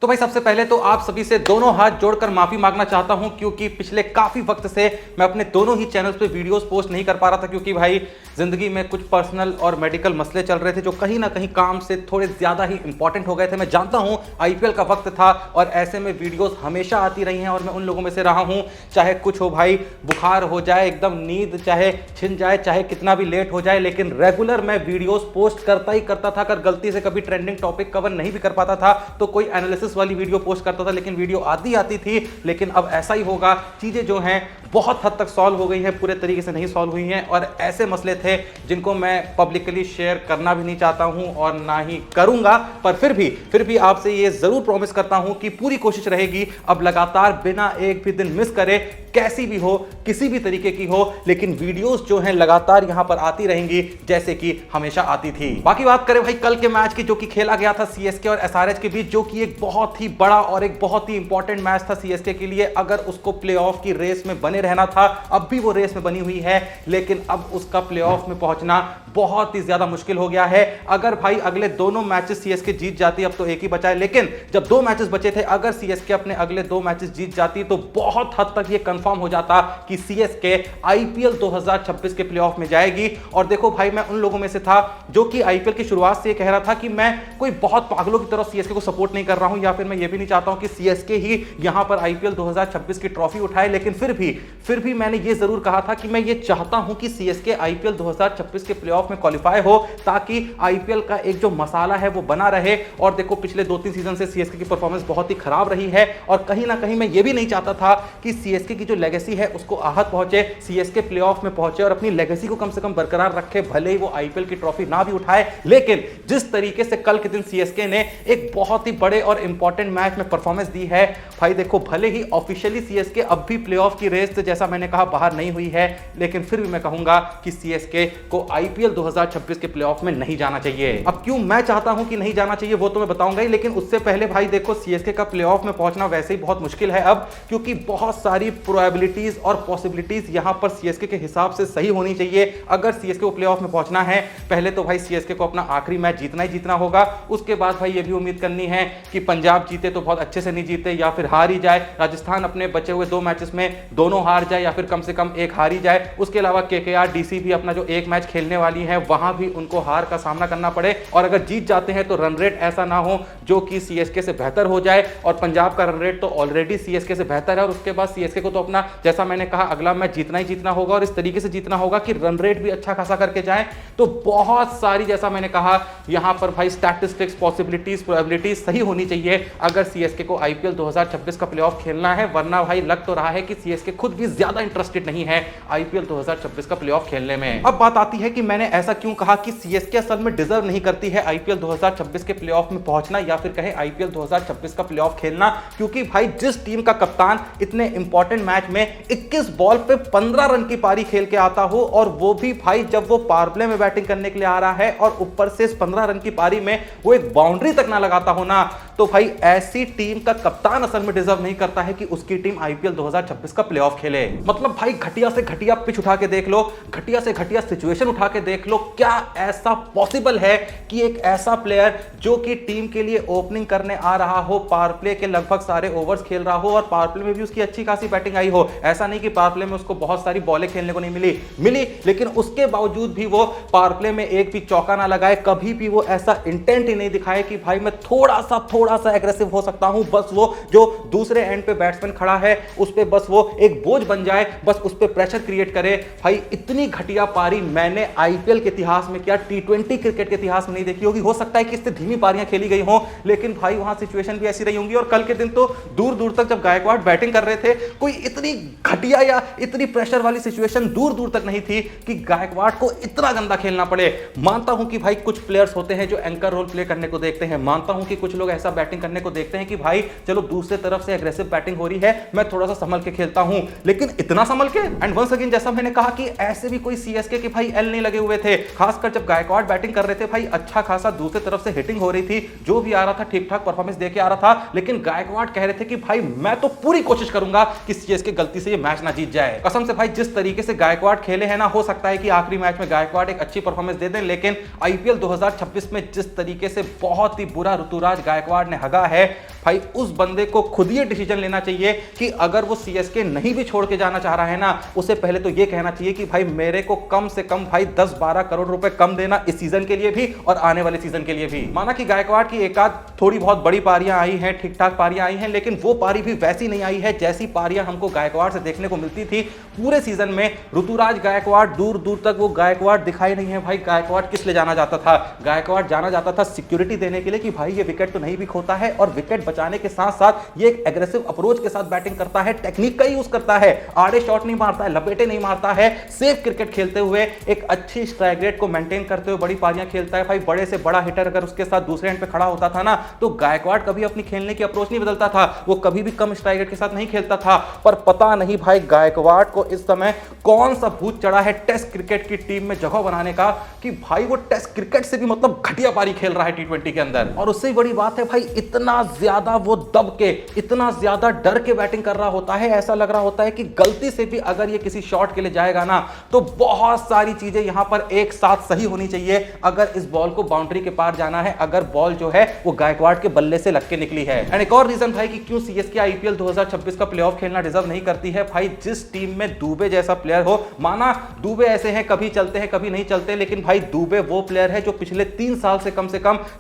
तो भाई सबसे पहले तो आप सभी से दोनों हाथ जोड़कर माफी मांगना चाहता हूं क्योंकि पिछले काफी वक्त से मैं अपने दोनों ही चैनल्स पे वीडियोस पोस्ट नहीं कर पा रहा था क्योंकि भाई जिंदगी में कुछ पर्सनल और मेडिकल मसले चल रहे थे जो कहीं ना कहीं काम से थोड़े ज्यादा ही इंपॉर्टेंट हो गए थे। मैं जानता हूं आईपीएल का वक्त था और ऐसे में वीडियोस हमेशा आती रही हैं और मैं उन लोगों में से रहा हूं, चाहे कुछ हो भाई, बुखार हो जाए, एकदम नींद चाहे छिन जाए, चाहे कितना भी लेट हो जाए, लेकिन रेगुलर मैं वीडियोस पोस्ट करता ही करता था। अगर गलती से कभी ट्रेंडिंग टॉपिक कवर नहीं भी कर पाता था तो कोई एनालिसिस वाली वीडियो पोस्ट करता था, लेकिन वीडियो आती थी। लेकिन अब ऐसा ही होगा, चीजें जो हैं बहुत हद तक सॉल्व हो गई हैं, पूरे तरीके से नहीं सॉल्व हुई हैं और ऐसे मसले थे जिनको मैं पब्लिकली शेयर करना भी नहीं चाहता हूं और ना ही करूंगा। पर फिर भी आपसे ये जरूर प्रॉमिस करता हूं कि पूरी कोशिश रहेगी अब लगातार बिना एक भी दिन मिस करे, कैसी भी हो, किसी भी तरीके की हो, लेकिन वीडियोस जो हैं लगातार यहां पर आती रहेंगी जैसे कि हमेशा आती थी। बाकी बात करें भाई कल के मैच की जो कि खेला गया था सीएसके और एसआरएच के बीच, जो कि एक बहुत ही बड़ा और एक बहुत ही इंपॉर्टेंट मैच था सीएसके के लिए। अगर उसको प्लेऑफ की रेस में बने रहना था, अब भी वो रेस में बनी हुई है, लेकिन अब उसका प्लेऑफ में पहुंचना बहुत ही ज्यादा मुश्किल हो गया है। अगर भाई अगले दोनों मैचेस सीएसके जीत जाती, अब तो एक ही बचा है, लेकिन जब दो मैचेस बचे थे, अगर सीएसके अपने अगले दो मैचेस जीत जाती तो बहुत हद तक ये कंफर्म हो जाता कि सीएसके आईपीएल 2026 के प्लेऑफ में जाएगी। और देखो भाई, मैं उन लोगों में से था जो कि आईपीएल की शुरुआत से ये कह रहा था कि मैं कोई बहुत पागलों की तरह सीएसके को सपोर्ट नहीं कर रहा हूं, या फिर मैं ये भी नहीं चाहता हूं कि सीएसके ही यहां पर आईपीएल 2026 की ट्रॉफी उठाए। लेकिन फिर भी मैंने ये जरूर कहा था कि मैं ये चाहता हूं कि सीएसके आईपीएल 2026 के प्लेऑफ में क्वालिफाई हो, ताकि आईपीएल का एक जो मसाला है वो बना रहे। और देखो, पिछले 2-3 सीजन से सीएसके की परफॉर्मेंस बहुत ही खराब रही है और कहीं ना कहीं मैं ये भी नहीं चाहता था कि सीएसके की जो लेगेसी है उसको आहत पहुंचे, सीएसके प्लेऑफ में पहुंचे और अपनी लेगेसी को कम से कम बरकरार रखे, भले ही वो आईपीएल की ट्रॉफी ना भी उठाए। लेकिन जिस तरीके से कल के दिन सीएसके ने एक बहुत ही बड़े और इंपॉर्टेंट मैच में परफॉर्मेंस दी है भाई, देखो भले ही ऑफिशियली सीएसके अब भी प्लेऑफ की रेस से, जैसा मैंने कहा, बाहर नहीं हुई है, लेकिन फिर भी मैं कहूंगा कि सीएसके को आईपीएल 2026 के प्लेऑफ में नहीं जाना चाहिए। अब क्यों मैं चाहता हूं कि नहीं जाना चाहिए वो तो मैं बताऊंगा ही, लेकिन उससे पहले भाई देखो, सीएसके का प्लेऑफ में पहुंचना वैसे ही बहुत मुश्किल है अब, क्योंकि बहुत सारी प्रोबेबिलिटीज और पॉसिबिलिटीज यहां पर सीएसके के हिसाब से सही होनी चाहिए। अगर सीएसके को प्लेऑफ में पहुंचना है, पहले तो भाई सीएसके को अपना आखिरी मैच जीतना ही जीतना होगा। उसके बाद भाई ये भी उम्मीद करनी है कि पंजाब जीते तो बहुत अच्छे से नहीं जीते, या फिर हार ही जाए, राजस्थान अपने बचे हुए दो मैचेस में दोनों हार जाए या फिर कम से कम एक हार ही जाए। उसके अलावा केकेआर डीसी भी अपना जो एक मैच खेलने वाली है वहां भी उनको हार का सामना करना पड़े, और अगर जीत जाते हैं तो रन रेट ऐसा ना हो जो कि सीएसके से बेहतर हो जाए। और पंजाब का रन रेट तो ऑलरेडी सीएसके से बेहतर है, और उसके बाद सीएसके को तो अपना, जैसा मैंने कहा, अगला मैच जीतना ही जीतना होगा और इस तरीके से जीतना होगा कि रन रेट भी अच्छा खासा करके जाए। तो बहुत सारी, जैसा मैंने कहा, यहां पर भाई स्टैटिस्टिक्स, पॉसिबिलिटीज, प्रोबेबिलिटीज सही होनी चाहिए अगर सीएसके को आईपीएल 2026 का प्लेऑफ खेलना है। वरना भाई लग तो रहा है कि सीएसके खुद भी ज्यादा इंटरेस्टेड नहीं है आईपीएल 2026 का प्लेऑफ खेलने में। अब बात आती है कि मैंने ऐसा क्यों कहा कि सीएसके असल में डिजर्व नहीं करती है आईपीएल 2026 के प्लेऑफ में पहुंचना, या फिर कहे आईपीएल 2026 का प्लेऑफ खेलना। क्योंकि भाई जिस टीम का कप्तान इतने इंपॉर्टेंट मैच में 21 बॉल पे 15 रन की पारी खेल के आता हो, और वो भी भाई जब वो पावर प्ले में बैटिंग करने के लिए आ रहा है और ऊपर से इस 15 रन की पारी में वो एक बाउंड्री तक ना लगाता हो ना, तो भाई ऐसी टीम का कप्तान असल में डिजर्व नहीं करता है कि उसकी टीम आईपीएल 2026 का प्लेऑफ खेले। मतलब भाई घटिया से घटिया पिच उठा के देख लो, घटिया से घटिया सिचुएशन उठा के देख लो, क्या ऐसा पॉसिबल है कि एक ऐसा प्लेयर जो कि टीम के लिए ओपनिंग करने आ रहा हो, पावर प्ले के लगभग सारे ओवर्स खेल रहा हो और पावर प्ले में भी उसकी अच्छी खासी बैटिंग आई हो, ऐसा नहीं कि पावर प्ले में उसको बहुत सारी बॉलें खेलने को नहीं मिली, लेकिन उसके बावजूद भी वो पावर प्ले में एक भी चौका ना लगाए, कभी भी वो ऐसा इंटेंट ही नहीं दिखाए कि भाई मैं थोड़ा सा एग्रेसिव हो सकता हूं, बस वो जो दूसरे एंड पे बैट्समैन खड़ा है उस पे बस वो एक बोझ बन जाए, बस उस पे प्रेशर क्रिएट करे। भाई इतनी घटिया पारी मैंने आईपीएल के इतिहास में, क्या टी20 क्रिकेट के इतिहास में नहीं देखी होगी। हो सकता है कि इससे धीमी पारियां खेली गई हों, लेकिन भाई वहां सिचुएशन भी ऐसी रही होंगी। और कल के दिन तो दूर दूर तक जब गायकवाड बैटिंग कर रहे थे, कोई इतनी घटिया या इतनी प्रेशर वाली सिचुएशन दूर दूर तक नहीं थी कि गायकवाड को इतना गंदा खेलना पड़े। मानता हूं कि भाई कुछ प्लेयर्स होते हैं जो एंकर रोल प्ले करने को देखते हैं, मानता हूं कि कुछ लोग ऐसा बैटिंग करने को देखते हैं कि भाई चलो दूसरे तरफ से एग्रेसिव बैटिंग हो रही है, मैं थोड़ा सा संभल के खेलता हूं, लेकिन इतना संभल के। एंड वंस अगेन, जैसा मैंने कहा कि ऐसे भी कोई सीएसके सीएसके की भाई एल नहीं लगे हुए थे, खासकर जब गायकवाड़ बैटिंग कर रहे थे भाई अच्छा खासा दूसरी तरफ से हिटिंग हो रही थी, जो भी आ रहा था ठीक ठाक परफॉर्मेंस देके आ रहा था, लेकिन गायकवाड़ कह रहे थे कि भाई मैं तो पूरी कोशिश करूंगा कि सीएसके गलती से ये मैच ना जीत जाए। कसम से भाई जिस तरीके से गायकवाड़ खेले हैं ना, हो सकता है कि आखिरी मैच में गायकवाड़ एक अच्छी परफॉर्मेंस दे दें, लेकिन आईपीएल 2026 में जिस तरीके से बहुत ही बुरा ऋतुराज गायकवाड़ ने हगा है भाई, उस बंदे को खुद ये डिसीजन लेना चाहिए कि अगर वो सीएसके नहीं भी छोड़ के जाना चाह रहा है ना, उसे पहले तो ये कहना चाहिए कि भाई मेरे को कम से कम भाई 10-12 करोड़ रुपए कम देना इस सीजन के लिए भी और आने वाले सीजन के लिए भी। माना कि गायकवाड़ की एकाध थोड़ी बहुत बड़ी पारियां आई हैं, ठीक ठाक पारियां आई हैं, लेकिन वो पारी भी वैसी नहीं आई है जैसी पारियां हमको गायकवाड़ से देखने को मिलती थी पूरे सीजन में। ऋतुराज गायकवाड़ दूर दूर तक वो गायकवाड़ दिखाई नहीं है भाई। गायकवाड़ किस लिए जाना जाता था? गायकवाड़ जाना जाता था सिक्योरिटी देने के लिए कि भाई ये विकेट तो नहीं भी खोता है और विकेट बचाने के साथ साथ ये एक एग्रेसिव अप्रोच के साथ बैटिंग करता है, टेक्निक का यूज करता है, आड़े शॉट नहीं मारता है, लपेटे नहीं मारता है, सेफ क्रिकेट खेलते हुए एक अच्छी स्ट्राइक रेट को मेंटेन करते हुए बड़ी पारियां खेलता है भाई। बड़े से बड़ा हिटर अगर उसके साथ दूसरे एंड पे खड़ा होता था ना, तो गायकवाड़ कभी अपनी खेलने की अप्रोच नहीं बदलता था, वो कभी भी कम स्ट्राइक रेट के साथ नहीं खेलता था। पर पता नहीं भाई गायकवाड़ को इस समय कौन सा भूत चढ़ा है टेस्ट क्रिकेट की टीम में जगह बनाने का, कि भाई वो टेस्ट क्रिकेट से भी मतलब घटिया पारी खेल रहा है टी20 के अंदर। और उससे बड़ी बात है भाई, इतना ज्यादा वो दब के, इतना ज्यादा डर के बैटिंग कर रहा होता है, ऐसा लग रहा होता है कि गलती से भी अगर ये किसी शॉट के लिए जाएगा ना, तो बहुत सारी चीजें यहां पर एक साथ सही होनी चाहिए अगर इस बॉल को बाउंड्री के पार जाना है, अगर बॉल जो है वो गायकवाड़ के बल्ले से लग के निकली है। एंड एक और रीजन था कि क्यों सीएसके आईपीएल 2026 का प्लेऑफ खेलना डिजर्व नहीं करती है भाई। जिस टीम में दुबे जैसा प्लेयर हो, माना दुबे ऐसे हैं कभी चलते हैं कभी नहीं चलते, लेकिन भाई दुबे वो प्लेयर है जो पिछले 3 साल से कम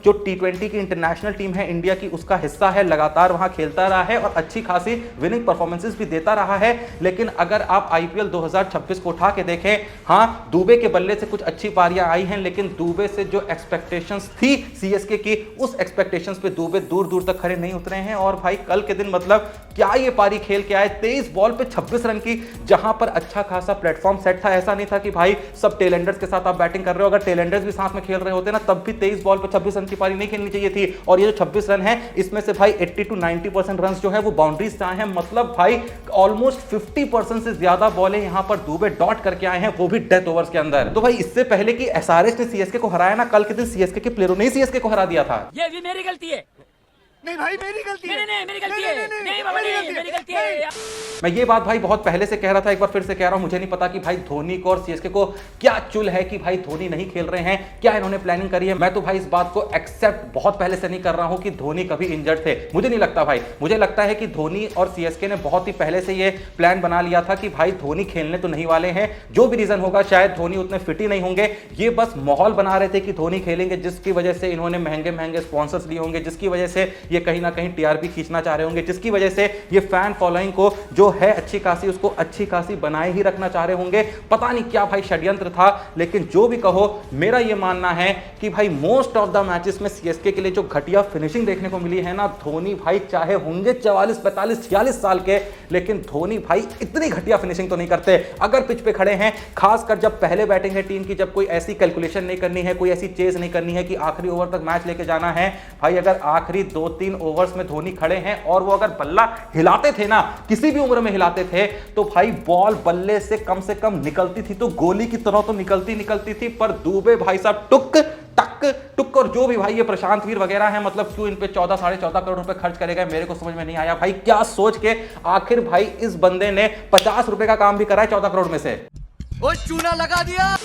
जो टी20 की इंटरनेशनल टीम है इंडिया की उसका हिस्सा है, लगातार वहां खेलता रहा है और अच्छी खासी विनिंग परफॉर्मेंसेस भी देता रहा है। लेकिन अगर आप आईपीएल 2026 को उठा के देखें, हां दुबे के बल्ले से कुछ अच्छी पारियां आई हैं, लेकिन दुबे से जो एक्सपेक्टेशंस थी सीएसके की, उस एक्सपेक्टेशंस पे दुबे दूर दूर तक खड़े नहीं उतरे हैं। और भाई कल के दिन मतलब क्या ये पारी खेल के आए, 23 बॉल पे 26 रन की, जहां पर अच्छा खासा प्लेटफॉर्म सेट था। ऐसा नहीं था कि भाई सब टेलेंडर्स के साथ आप बैटिंग कर रहे हो, अगर टेलेंडर्स भी साथ में खेल रहे होते ना, तब भी 23 बॉल पे 26 रन की पारी नहीं खेलनी चाहिए थी। और ये जो 26 रन है, इसमें से भाई 80 to 90% रन जो है वो बाउंड्रीज से आए हैं, मतलब भाई ऑलमोस्ट 50% से ज्यादा बॉलें यहां पर दुबे डॉट करके आए हैं, वो भी डेथ ओवर्स के अंदर। तो भाई इससे पहले कि एसआरएच ने सीएसके को हराया ना, कल के दिन सीएसके के प्लेयरों ने सीएसके को हरा दिया था। ये भी मेरी गलती है। नहीं भाई मेरी गलती है। नहीं मेरी गलती है। नहीं बाबा नहीं मेरी गलती है। मैं ये बात भाई बहुत पहले से कह रहा था, एक बार फिर से कह रहा हूं, मुझे नहीं पता कि भाई धोनी को और सीएसके को क्या चुल है कि भाई धोनी नहीं खेल रहे हैं, क्या इन्होंने प्लानिंग करी है। मैं तो भाई इस बात को एक्सेप्ट बहुत पहले से नहीं कर रहा हूं कि धोनी कभी इंजर्ड थे, मुझे नहीं लगता भाई। मुझे लगता है कि धोनी और सीएसके ने बहुत ही पहले से ये प्लान बना लिया था कि भाई धोनी खेलने तो नहीं वाले हैं, जो भी रीजन होगा शायद धोनी उतने फिट ही नहीं होंगे। ये बस माहौल बना रहे थे कि धोनी खेलेंगे, जिसकी वजह से इन्होंने महंगे महंगे स्पॉन्सर्स लिए होंगे, जिसकी वजह से ये कहीं ना कहीं टीआरपी खींचना चाह रहे होंगे, जिसकी वजह से ये फैन फॉलोइंग को जो है अच्छी खासी उसको अच्छी खासी बनाए ही रखना चाह रहे होंगे। पता नहीं क्या भाई षड्यंत्र था, लेकिन जो भी कहो मेरा ये मानना है कि भाई मोस्ट ऑफ द मैचेस में सीएसके के लिए जो घटिया फिनिशिंग देखने को मिली है ना, धोनी भाई चाहे होंगे 44, 45, 46 साल के, लेकिन धोनी भाई इतनी घटिया फिनिशिंग तो नहीं करते। अगर पिच पे खड़े हैं, खासकर जब पहले बैटिंग है टीम की, जब कोई ऐसी कैलकुलेशन नहीं करनी है, कोई ऐसी चेज नहीं करनी है कि आखिरी ओवर तक मैच लेके जाना है, भाई अगर आखिरी 2-3 ओवर्स में धोनी खड़े हैं और वो अगर बल्ला हिलाते थे ना, किसी भी उम्र में हिलाते थे, तो भाई बॉल बल्ले से कम निकलती थी तो गोली की तरह तो निकलती थी। पर दुबे भाई साहब टुक टक टुक, और जो भी भाई ये प्रशांत वीर वगैरह है, मतलब क्यों इन पे 14-14.5 करोड़ रुपए खर्च करेगा, मेरे को समझ में नहीं आया भाई। क्या सोच के आखिर भाई इस बंदे ने 50 रुपए का काम भी करा है 14 करोड़ में से, वो चूना लगा दिया।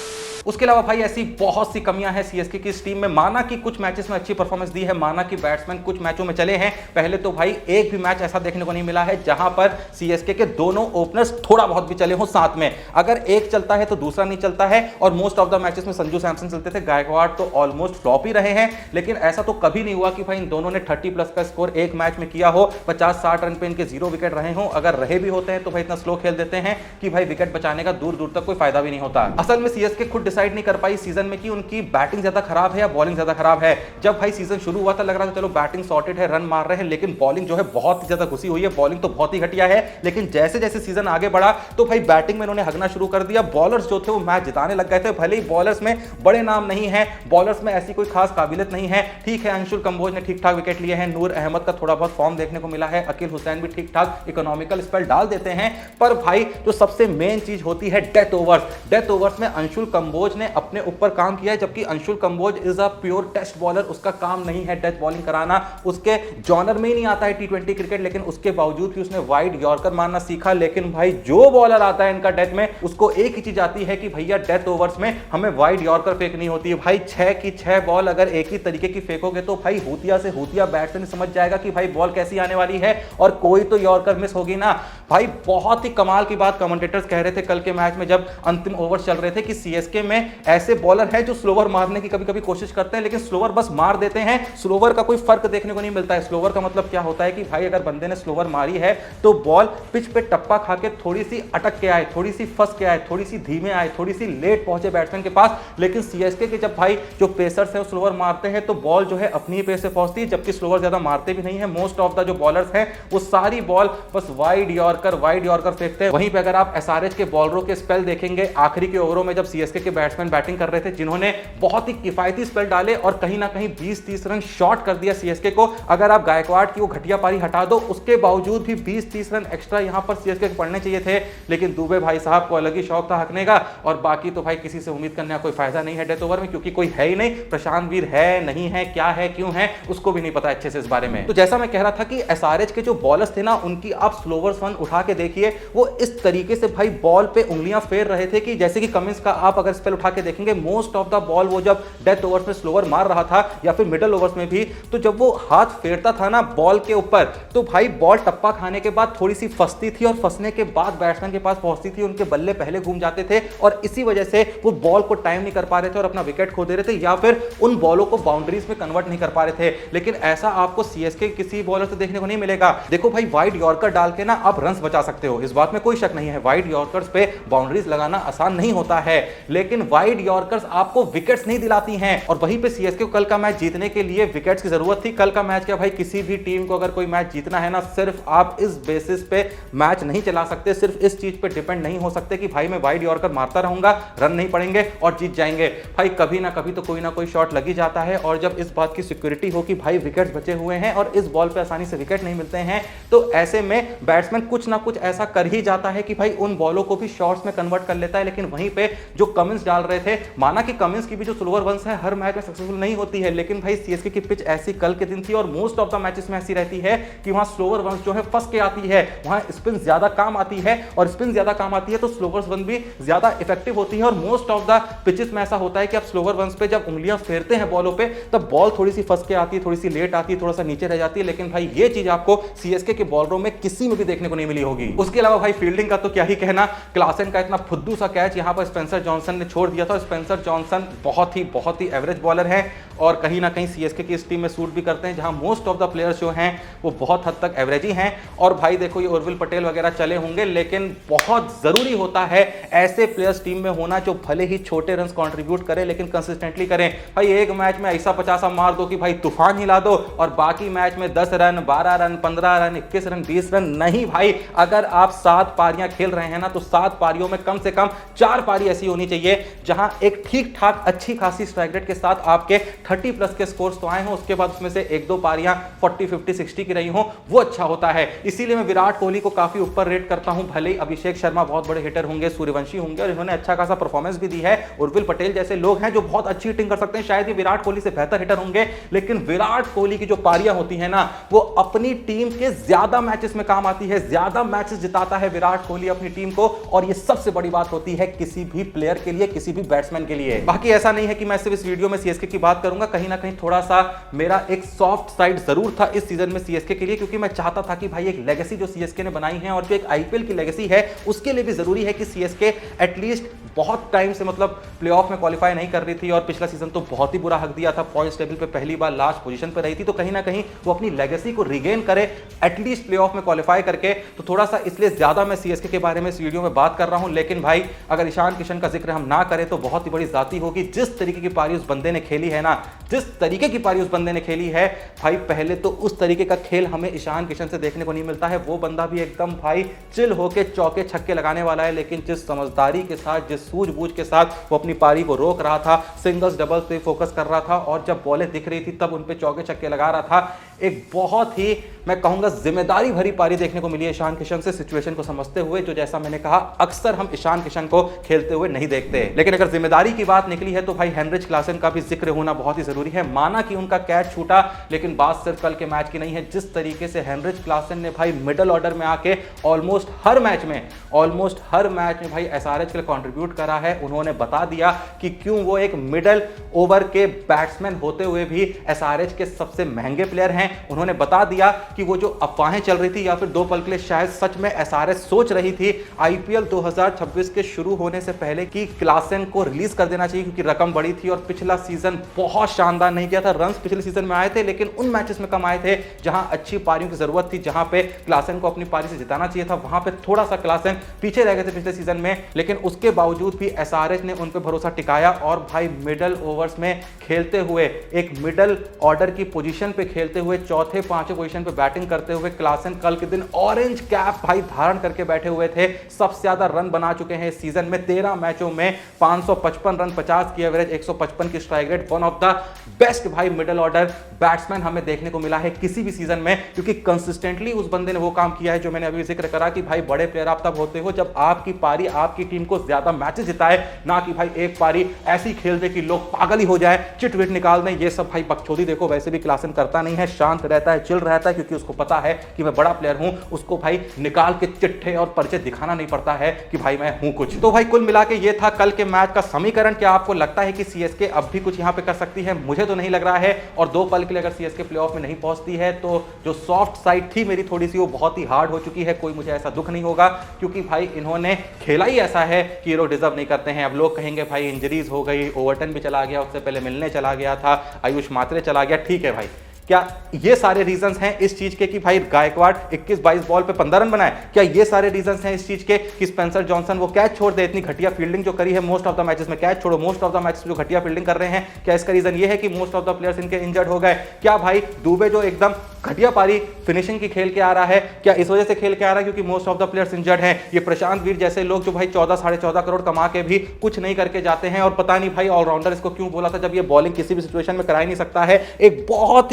उसके अलावा भाई ऐसी बहुत सी कमियां हैं सीएसके की इस टीम में। माना कि कुछ मैचेस में अच्छी परफॉर्मेंस दी है, माना कि बैट्समैन कुछ मैचों में चले हैं, पहले तो भाई एक भी मैच ऐसा देखने को नहीं मिला है जहां पर सीएसके के दोनों ओपनर्स थोड़ा बहुत भी चले हों साथ में। अगर एक चलता है तो दूसरा नहीं चलता है, और मोस्ट ऑफ द मैचेस में संजू सैमसन चलते थे, गायकवाड़ तो ऑलमोस्ट फ्लॉप ही रहे हैं। लेकिन ऐसा तो कभी नहीं हुआ कि भाई इन दोनों ने 30+ का स्कोर एक मैच में किया हो, 50-60 रन पे इनके 0 विकेट रहे हों। अगर रहे भी होते हैं तो भाई इतना स्लो खेल देते हैं कि भाई विकेट बचाने का दूर दूर तक कोई फायदा भी नहीं होता। असल में सीएसके खुद डिसाइड नहीं कर पाई सीजन में कि उनकी बैटिंग ज्यादा खराब है या बॉलिंग ज्यादा खराब है। जब भाई सीजन शुरू हुआ था लग रहा था चलो बैटिंग सॉर्टेड है, रन मार रहे हैं, लेकिन बॉलिंग जो है बहुत ही ज्यादा घुसी हुई है, बॉलिंग तो बहुत ही घटिया है। लेकिन जैसे जैसे सीजन आगे बढ़ा तो भाई बैटिंग में इन्होंने हगना शुरू कर दिया। बॉलर्स जो थे वो मैच जिताने लग गए थे, भले ही बॉलर्स में बड़े नाम नहीं है, बॉलर्स में ऐसी कोई खास काबिलियत नहीं है। ठीक है, अंशुल कंबोज ने ठीक ठाक विकेट लिए हैं, नूर अहमद का थोड़ा बहुत फॉर्म देखने को मिला है, अकील हुसैन भी ठीक ठाक इकोनॉमिकल स्पेल डाल देते हैं। पर भाई जो सबसे मेन चीज होती है डेथ ओवर्स में अंशुल कंबोज ने अपने ऊपर काम किया है, जबकि Anshul Kamboj is a pure test bowler, उसका काम नहीं है डेथ बॉलिंग कराना, उसके जॉनर में ही नहीं आता है टी20 क्रिकेट, लेकिन उसके बावजूद भी उसने वाइड यॉर्कर मारना सीखा। लेकिन भाई जो बॉलर आता है इनका डेथ में, उसको एक ही चीज आती है कि भैया डेथ ओवर्स में हमें वाइड यॉर्कर फेंकनी होती है। भाई 6 की 6 बॉल अगर एक ही तरीके की फेंकोगे तो भाई होतिया से होतिया बैट्समैन समझ जाएगा कि भाई बॉल कैसी आने वाली है और कोई तो यॉर्कर मिस होगी ना। भाई बहुत ही कमाल की बात कमेंटेटर्स कह रहे थे कल के मैच में जब अंतिम ओवर्स चल रहे थे कि सीएसके में ऐसे बॉलर हैं जो स्लोवर मारने की कभी कभी कोशिश करते हैं, लेकिन स्लोवर बस मार देते हैं, स्लोवर का कोई फर्क देखने को नहीं मिलता है। स्लोवर का मतलब क्या होता है कि भाई अगर बंदे ने स्लोवर मारी है तो बॉल पिच पे टप्पा खा के थोड़ी सी अटक के आए, थोड़ी सी फंस के आए, थोड़ी सी धीमे आए, थोड़ी सी लेट पहुंचे बैट्समैन के पास। लेकिन सीएसके के जब भाई जो पेसर्स हैं स्लोवर मारते हैं तो बॉल जो है अपनी ही पेस से पहुंचती है, जबकि स्लोवर ज्यादा मारते भी नहीं है। मोस्ट ऑफ द जो बॉलर्स हैं वो सारी बॉल बस वाइड यॉर्कर फेंकते हैं। वहीं पे अगर आप एसआरएच के बॉलरों के स्पेल देखेंगे आखिरी के ओवरों में जब सीएसके के बैट्समैन बैटिंग कर रहे थे, जिन्होंने बहुत ही किफायती स्पेल डाले और कहीं ना कहीं 20-30 रन शॉर्ट कर दिया सीएसके को। अगर आप गायकवाड़ की वो घटिया पारी हटा दो, उसके बावजूद भी 20-30 रन एक्स्ट्रा यहां पर सीएसके को पड़ने चाहिए थे, लेकिन दुबे भाई साहब को अलग ही शौक था हकने का। और बाकी तो भाई किसी से उम्मीद करने का कोई फायदा नहीं है डेथ ओवर में, क्योंकि कोई है ही नहीं। प्रशांत वीर है नहीं है, क्या है क्यों है, उसको भी नहीं पता अच्छे से इस बारे में। तो जैसा मैं कह रहा था कि एसआरएच के जो बॉलर्स थे ना, उनकी आप स्लोवर्स वन उठा के देखिए, वो इस तरीके से भाई बॉल पे उंगलियां फेर रहे थे कि जैसे कि कमिंस का आप अगर स्पेल उठा के देखेंगे, मोस्ट ऑफ द बॉल वो जब डेथ ओवर्स में स्लोवर मार रहा था या फिर मिडिल ओवर्स में भी, तो जब वो हाथ फेरता था ना बॉल के ऊपर, तो भाई बॉल टप्पा खाने के बाद थोड़ी सी फंसती थी और फंसने के बाद बैट्समैन के पास पहुंचती थी, उनके बल्ले पहले घूम जाते थे और इसी वजह से वो बॉल को टाइम नहीं कर पा रहे थे और अपना विकेट खो दे रहे थे, या फिर उन बॉलों को बाउंड्रीज में कन्वर्ट नहीं कर पा रहे थे। लेकिन ऐसा आपको सीएसके किसी बॉलर से देखने को नहीं मिलेगा। देखो भाई वाइड यॉर्कर डाल के ना आप रन्स बचा सकते हो, इस बात में कोई शक नहीं है। वाइड यॉर्कर्स पे बाउंड्रीज लगाना आसान नहीं होता है, लेकिन वाइड यॉर्कर्स आपको विकेट्स नहीं दिलाती हैं। और वहीं पे सीएसके को कल का मैच जीतने के लिए विकेट्स की जरूरत थी। कल का मैच क्या भाई, किसी भी टीम को अगर कोई मैच जीतना है ना, सिर्फ आप इस बेसिस पे मैच नहीं चला सकते, सिर्फ इस चीज पे डिपेंड नहीं हो सकते कि भाई मैं वाइड यॉर्कर मारता रहूंगा, रन नहीं पड़ेंगे और जीत जाएंगे। भाई कभी ना कभी तो कोई ना कोई शॉट लग ही जाता है, और जब इस बात की सिक्योरिटी हो कि भाई विकेट्स बचे हुए हैं और इस बॉल पे आसानी से विकेट नहीं मिलते हैं, तो ऐसे में बैट्समैन कुछ ना कुछ ऐसा कर ही जाता है कि भाई उन बॉलों को भी शॉट्स में कन्वर्ट कर लेता है। लेकिन वहीं पे जो कमिंस डाल रहे थे, माना कि कमिंस की भी जो स्लोवर वंस है हर मैच में सक्सेसफुल नहीं होती है, लेकिन भाई सीएसके की पिच ऐसी कल के दिन थी और मोस्ट ऑफ द मैचेस में ऐसी रहती है कि वहां स्लोवर वंस जो है फंस के आती है, वहां स्पिन ज्यादा काम आती है, और स्पिन ज्यादा काम आती है तो स्लोवर वन भी ज्यादा इफेक्टिव होती है। और मोस्ट ऑफ द पिचेस में ऐसा होता है कि आप स्लोवर वंस पे जब उंगलियां फेरते हैं बॉलों पे, तब बॉल थोड़ी सी फंस के आती है, थोड़ी सी लेट आती है, थोड़ा सा नीचे रह जाती है। लेकिन भाई ये चीज आपको सीएसके के बॉलरों में किसी में भी देखने को नहीं मिली होगी। उसके अलावा भाई फील्डिंग का तो क्या ही कहना, क्लासन का इतना फुद्दू सा कैच यहां पर स्पेंसर जॉनसन ने छोड़ दिया था। स्पेंसर जॉनसन बहुत ही एवरेज बॉलर है और कहीं ना कहीं सीएसके की इस टीम में सूट भी करते हैं, जहां मोस्ट ऑफ द प्लेयर्स जो हैं वो बहुत हद तक एवरेज ही हैं। और भाई देखो ये उर्विल पटेल वगैरह चले होंगे, लेकिन बहुत जरूरी होता है ऐसे प्लेयर्स टीम में होना जो भले ही छोटे रन कंट्रीब्यूट करें लेकिन कंसिस्टेंटली करें। भाई एक मैच में ऐसा 50 मार दो कि भाई तूफान हिला दो, और बाकी मैच में 10 run 12 run 15 run 21 run 20 run नहीं। भाई अगर आप 7 पारियां खेल रहे हैं ना, तो 7 पारियों में कम से कम 4 पारी ऐसी होनी चाहिए जहां एक ठीक ठाक अच्छी खासी स्ट्राइक रेट के साथ आपके 30 प्लस के स्कोर्स तो आए हो, उसके बाद उसमें से 1-2 पारियां 40 50 60 की रही हो, वो अच्छा होता है। इसीलिए मैं विराट कोहली को काफी ऊपर रेट करता हूं। भले ही अभिषेक शर्मा बहुत बड़े हिटर होंगे, सूर्यवंशी होंगे और इन्होंने अच्छा खासा परफॉर्मेंस भी दी है, उर्विल पटेल जैसे लोग हैं जो बहुत अच्छी हिटिंग कर सकते हैं, शायद ये विराट कोहली से बेहतर हिटर होंगे, लेकिन विराट कोहली की जो पारियां होती है ना, वो अपनी टीम के ज्यादा मैचेस में काम आती है, ज्यादा मैचेस जिताता है विराट कोहली अपनी टीम को, और ये सबसे बड़ी बात होती है किसी भी प्लेयर के लिए, किसी भी बैट्समैन के लिए। बाकी ऐसा नहीं है कि मैं सिर्फ इस वीडियो में सीएसके की बात करूंगा, कहीं ना कहीं थोड़ा सा मेरा एक सॉफ्ट साइड जरूर था इस सीजन में सीएसके के लिए, क्योंकि मैं चाहता था कि भाई एक लेगेसी जो सीएसके ने बनाई है और जो एक आईपीएल की लेगेसी है, उसके लिए भी जरूरी है कि सीएसके एटलीस्ट बहुत टाइम से मतलब प्लेऑफ में क्वालिफाई नहीं कर रही थी और पिछला सीजन तो बहुत ही बुरा हक दिया था, पॉइंट्स टेबल पे पहली बार लास्ट पोजीशन पे रही थी। तो कहीं ना कहीं वो अपनी लेगेसी को रिगेन करे एटलीस्ट प्लेऑफ में क्वालिफाई करके। तो थोड़ा सा इसलिए ज्यादा मैं सीएसके के बारे में इस वीडियो में बात कर रहा हूं। लेकिन भाई अगर ईशान किशन का जिक्र हम ना करें तो बहुत ही बड़ी जाती होगी। जिस तरीके की पारी उस बंदे ने खेली है ना, जिस तरीके की पारी उस बंदे ने खेली है भाई, पहले तो उस तरीके का खेल हमें ईशान किशन से देखने को नहीं मिलता है। वो बंदा भी एकदम भाई चिल होके चौके छक्के लगाने वाला है, लेकिन जिस समझदारी के साथ, जिस सूझबूझ के साथ वो अपनी पारी को रोक रहा था, सिंगल्स डबल्स पे फोकस कर रहा था और जब बॉलें दिख रही थी तब उन पे चौके छक्के लगा रहा था। एक बहुत ही मैं कहूंगा जिम्मेदारी भरी पारी देखने को मिली है ईशान किशन से, सिचुएशन को समझते हुए, जो जैसा मैंने कहा अक्सर हम ईशान किशन को खेलते हुए नहीं देखते। लेकिन अगर जिम्मेदारी की बात निकली है तो भाई हेनरिच क्लासन का भी जिक्र होना बहुत ही जरूरी है। माना कि उनका कैच छूटा, लेकिन बात सिर्फ कल के मैच की नहीं है। जिस तरीके से हेनरिच क्लासन ने भाई मिडिल ऑर्डर में आके ऑलमोस्ट हर मैच में भाई एसआरएच के लिए कंट्रीब्यूट करा है। उन्होंने बता दिया कि क्यों वो एक मिडिल ओवर के बैट्समैन होते हुए भी एसआरएच के सबसे महंगे प्लेयर हैं। उन्होंने बता दिया कि वो जो अफवाहें चल रही थी या फिर दो पल के लिए शायद सच में एसआरएच सोच रही थी आईपीएल 2026 के शुरू होने से पहले कि क्लासन को रिलीज कर देना चाहिए, क्योंकि रकम बड़ी थी और पिछला सीजन बहुत शानदार नहीं किया था। रन्स पिछले सीजन में आए थे लेकिन उन मैचेस में कम आए थे जहां अच्छी पारियों की जरूरत थी, जहां पे क्लासन को अपनी पारी से जिताना चाहिए था। वहां पे थोड़ा सा क्लासन पीछे रह गए थे पिछले सीजन में, लेकिन उसके बावजूद भी एसआरएच ने उन पे भरोसा टिकाया और भाई मिडिल ओवर्स में खेलते हुए, एक मिडिल ऑर्डर की पोजीशन पे खेलते हुए, चौथे पांचवें पोजीशन पे बैटिंग करते हुए क्लासन कल के दिन ऑरेंज कैप भाई धारण करके बैठे हुए थे। सबसे ज्यादा रन बना चुके हैं इस सीजन में, 13 मैचों में 555 रन, 50 की एवरेज, 155 की strike rate. One of the best भाई मिडिल ऑर्डर बैट्समैन हमें देखने को मिला है किसी भी सीजन में, क्योंकि कंसिस्टेंटली उस बंदे ने वो काम किया है जो मैंने अभी जिक्र करा कि भाई बड़े प्लेयर आप तब होते हो जब आपकी पारी आपकी टीम को ज्यादा मैचेस जिताए, ना कि भाई एक पारी ऐसी खेल दे कि लोग पागल ही हो जाए, चिट विट निकाल दें। ये सब भाई बकचोदी देखो वैसे भी क्लासन करता नहीं है, शांत रहता है, चिल रहता है, क्योंकि उसको पता है कि मैं बड़ा प्लेयर हूं। उसको भाई निकाल के चिट्ठे और पर्चे दिखाना नहीं पड़ता है कि भाई मैं हूं कुछ। तो भाई कुल मिला के ये था कल के मैच का समीकरण। क्या आपको लगता है कि सीएसके अब भी कुछ यहां पे कर सकती है? मुझे तो नहीं लग रहा है। और दो पल के लिए अगर सीएसके प्लेऑफ में नहीं पहुंचती है तो जो सॉफ्ट साइड थी मेरी थोड़ी सी, वो बहुत ही हार्ड हो चुकी है। कोई मुझे ऐसा दुख नहीं होगा, क्योंकि भाई इन्होंने खेला ही ऐसा है कि ये लोग डिजर्व नहीं करते हैं। अब लोग कहेंगे भाई इंजरीज हो गई, ओवरटन भी चला गया, उससे पहले मिलने चला गया था, आयुष मात्रे चला गया, ठीक है भाई। क्या ये सारे रीजंस हैं इस चीज के कि भाई गायकवाड़ 21-22 बॉल पे 15 रन बनाए? क्या ये सारे रीजंस हैं इस चीज के कि स्पेंसर जॉनसन वो कैच छोड़ दे? इतनी घटिया फील्डिंग जो करी है मोस्ट ऑफ द मैचेस में, कैच छोड़ो, मोस्ट ऑफ द मैचेस जो घटिया फील्डिंग कर रहे हैं, क्या इसका रीजन ये है कि मोस्ट ऑफ द प्लेयर्स इनके इंजर्ड हो गए? क्या भाई दुबे जो एकदम घटिया पारी फिनिशिंग की खेल के आ रहा है, क्या इस वजह से खेल के आ रहा है क्योंकि most of the players injured हैं? ये प्रशांत वीर जैसे लोग जो भाई 14-14.5 करोड़ कमा के भी कुछ नहीं करके जाते हैं, और पता नहीं भाई ऑलराउंडर इसको क्यों बोला था जब ये बॉलिंग किसी भी सिचुएशन में करा ही नहीं सकता है। एक बहुत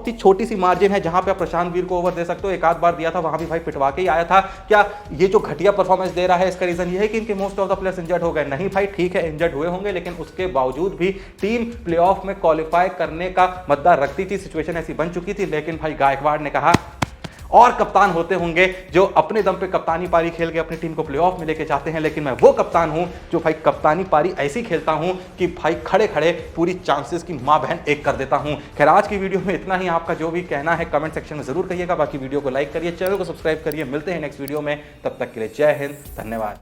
ही छोटी सी मार्जिन है जहां पे आप प्रशांत वीर को ओवर दे सकते हो, एक आध बार दिया था, वहां भी भाई पिटवा के ही आया था। क्या ये जो घटिया परफॉर्मेंस दे रहा है इसका रीजन ये है कि इनके most of the players injured हो गए? नहीं भाई, ठीक है इंजर्ड हुए होंगे, लेकिन उसके बावजूद भी टीम प्लेऑफ में क्वालिफाई करने का मद्दा रखती थी, सिचुएशन ऐसी बन चुकी थी। लेकिन भाई गायकवाड़ ने कहा और कप्तान होते होंगे जो अपने दम पे कप्तानी पारी खेल के अपनी टीम को प्लेऑफ में लेके जाते हैं, लेकिन मैं वो कप्तान हूं जो भाई कप्तानी पारी ऐसी खेलता हूं कि भाई खड़े खड़े पूरी चांसेस की मां बहन एक कर देता हूं। खैर आज की वीडियो में इतना ही। आपका जो भी कहना है कमेंट सेक्शन में जरूर कहिएगा। बाकी वीडियो को लाइक करिए, चैनल को सब्सक्राइब करिए। मिलते हैं नेक्स्ट वीडियो में, तब तक के लिए जय हिंद, धन्यवाद।